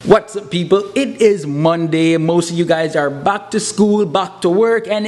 What's up, people? It is Monday. Most of you guys are back to school, back to work, and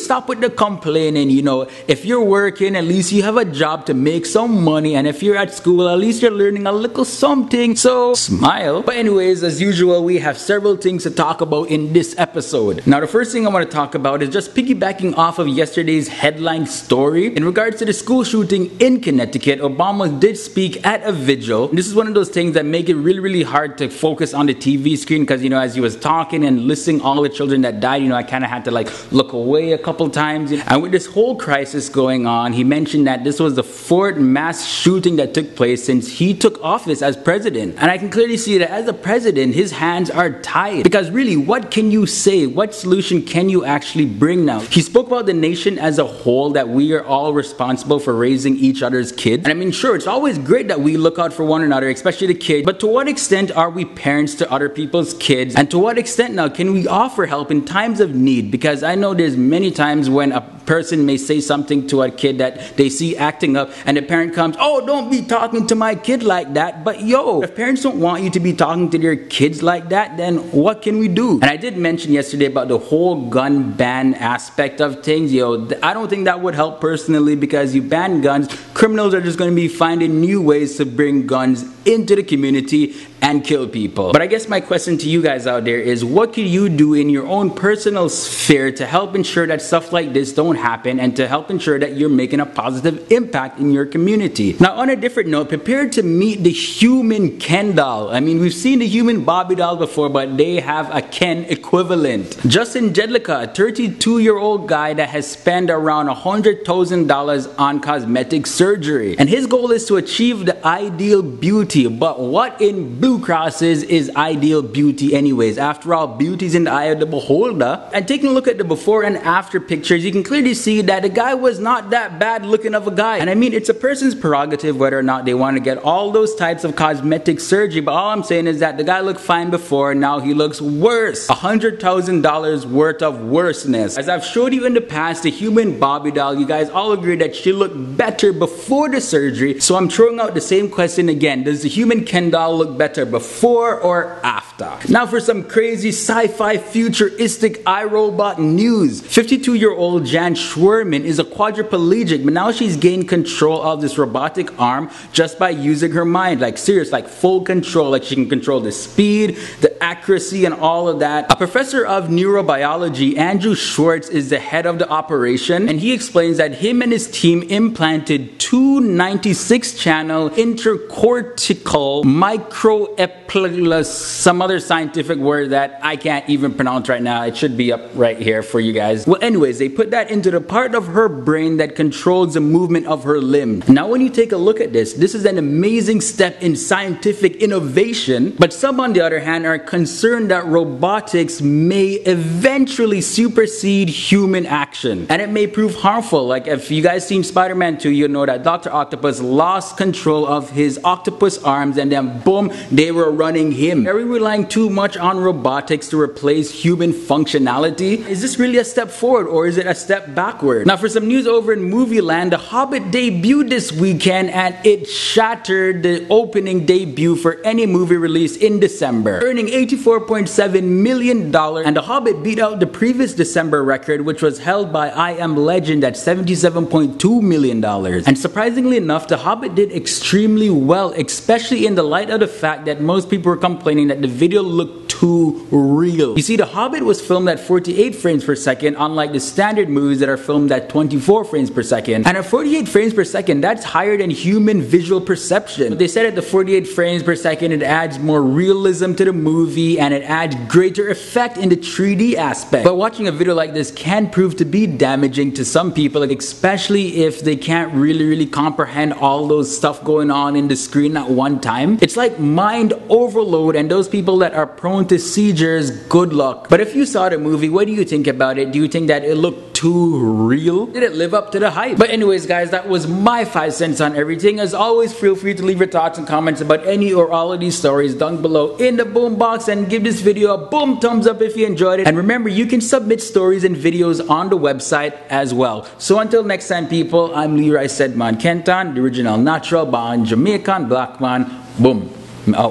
stop with the complaining. You know, if you're working, at least you have a job to make some money, and if you're at school, at least you're learning a little something, so smile. But anyways, as usual, we have several things to talk about in this episode. Now, the first thing I want to talk about is just piggybacking off of yesterday's headline story. In regards to the school shooting in Connecticut, Obama did speak at a vigil. This is one of those things that make it really hard to focus on the TV screen, because, you know, as he was talking and listing all the children that died, you know, I kind of had to look away a couple times. And with this whole crisis going on, he mentioned that this was the fourth mass shooting that took place since he took office as president. And I can clearly see that as a president, his hands are tied, because really, what can you say? What solution can you actually bring now? He spoke about the nation as a whole, that we are all responsible for raising each other's kids. And I mean, sure, it's always great that we look out for one another, especially the kids, but to what extent are we parents to other people's kids, and to what extent now can we offer help in times of need? Because I know there's many times when a person may say something to a kid that they see acting up, and the parent comes, "Oh, don't be talking to my kid like that." But yo, if parents don't want you to be talking to their kids like that, then what can we do? And I did mention yesterday about the whole gun ban aspect of things. Yo, I don't think that would help personally, because you ban guns, criminals are just going to be finding new ways to bring guns into the community and kill people. But I guess my question to you guys out there is, what can you do in your own personal sphere to help ensure that stuff like this don't happen, and to help ensure that you're making a positive impact in your community? Now, on a different note, prepare to meet the human Ken doll. I mean, we've seen the human Barbie doll before, but they have a Ken equivalent. Justin Jedlicka, a 32-year-old guy that has spent around $100,000 on cosmetic surgery. And his goal is to achieve the ideal beauty. But what in blue crosses is ideal beauty anyways? After all, beauty's in the eye of the beholder. And taking a look at the before and after pictures, you can clearly see that the guy was not that bad looking of a guy. And I mean, it's a person's prerogative whether or not they want to get all those types of cosmetic surgery, but all I'm saying is that the guy looked fine before, now he looks worse. $100,000 worth of worseness. As I've showed you in the past, the human Barbie doll, you guys all agree that she looked better before the surgery, so I'm throwing out the same question again. Does the human Ken doll look better before or after? Now for some crazy sci-fi futuristic iRobot news. 52-year-old Jan Schwerman is a quadriplegic, but now she's gained control of this robotic arm just by using her mind. Like serious, like full control. Like she can control the speed, the accuracy, and all of that. A professor of neurobiology, Andrew Schwartz, is the head of the operation, and he explains that him and his team implanted two 96-channel intercortical microepilus, some other scientific word that I can't even pronounce right now. It should be up right here for you guys. Well, anyways, they put that into the part of her brain that controls the movement of her limb. Now, when you take a look at this is an amazing step in scientific innovation, but some, on the other hand, are concerned that robotics may eventually supersede human action, and it may prove harmful. Like if you guys seen Spider-Man 2, you know that Dr. Octopus lost control of his octopus arms, and then boom, they were running him. Are we relying too much on robotics to replace human functionality? Is this really a step forward, or is it a step backward? Now for some news over in movie land, The Hobbit debuted this weekend, and it shattered the opening debut for any movie released in December, earning $84.7 million, and The Hobbit beat out the previous December record, which was held by I Am Legend at $77.2 million. And surprisingly enough, The Hobbit did extremely well, especially in the light of the fact that most people were complaining that the video looked too real. You see, The Hobbit was filmed at 48 frames per second, unlike the standard movies that are filmed at 24 frames per second. And at 48 frames per second, that's higher than human visual perception. They said at the 48 frames per second, it adds more realism to the movie, and it adds greater effect in the 3D aspect. But watching a video like this can prove to be damaging to some people, especially if they can't really comprehend all those stuff going on in the screen at one time. It's like mind overload, and those people that are prone to to seizures, good luck. But if you saw the movie, what do you think about it? Do you think that it looked too real? Did it live up to the hype? But anyways guys, that was my 5 cents on everything. As always, feel free to leave your thoughts and comments about any or all of these stories down below in the boom box, and give this video a boom thumbs up if you enjoyed it. And remember, you can submit stories and videos on the website as well. So until next time people, I'm Leroy Sedman Kenton, the original natural born Jamaican black man. Boom. Out.